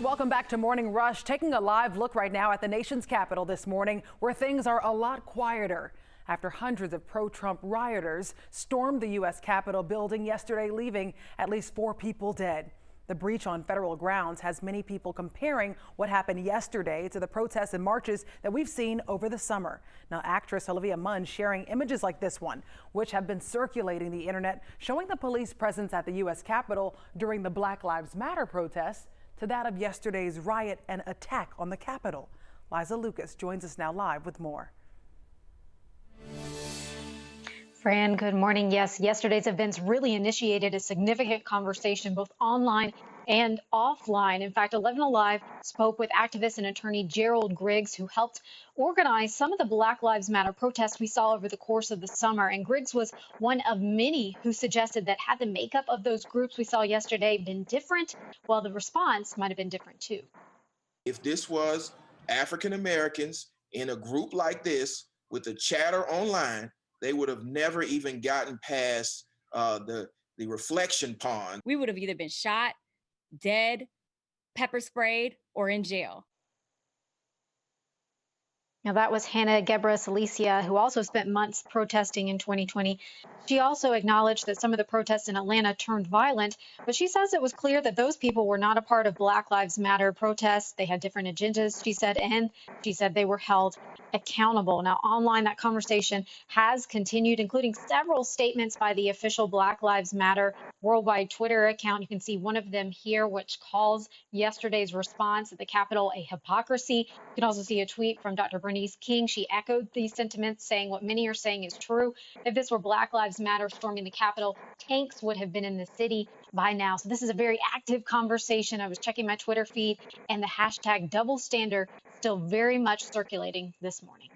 Welcome back to Morning Rush. Taking a live look right now at the nation's capital this morning, where things are a lot quieter after hundreds of pro-Trump rioters stormed the U.S. Capitol building yesterday, leaving at least 4 people dead. The breach on federal grounds has many people comparing what happened yesterday to the protests and marches that we've seen over the summer. Now, actress Olivia Munn sharing images like this one, which have been circulating the internet, showing the police presence at the U.S. Capitol during the Black Lives Matter protests to that of yesterday's riot and attack on the Capitol. Liza Lucas joins us now live with more. Fran, good morning. Yes, yesterday's events really initiated a significant conversation both online and offline. In fact, 11 Alive spoke with activist and attorney Gerald Griggs, who helped organize some of the Black Lives Matter protests we saw over the course of the summer. And Griggs was one of many who suggested that had the makeup of those groups we saw yesterday been different, well, the response might have been different too. If this was African Americans in a group like this with the chatter online, they would have never even gotten past the reflection pond. We would have either been shot, dead, pepper sprayed, or in jail. Now, that was Hannah Gebra Cilicia, who also spent months protesting in 2020. She also acknowledged that some of the protests in Atlanta turned violent, but she says it was clear that those people were not a part of Black Lives Matter protests. They had different agendas, she said, and she said they were held accountable. Now, online, that conversation has continued, including several statements by the official Black Lives Matter worldwide Twitter account. You can see one of them here, which calls yesterday's response at the Capitol a hypocrisy. You can also see a tweet from Dr. Bernice King. She echoed these sentiments, saying what many are saying is true. If this were Black Lives Matter storming the Capitol, tanks would have been in the city by now. So this is a very active conversation. I was checking my Twitter feed, and the hashtag double standard still very much circulating this morning.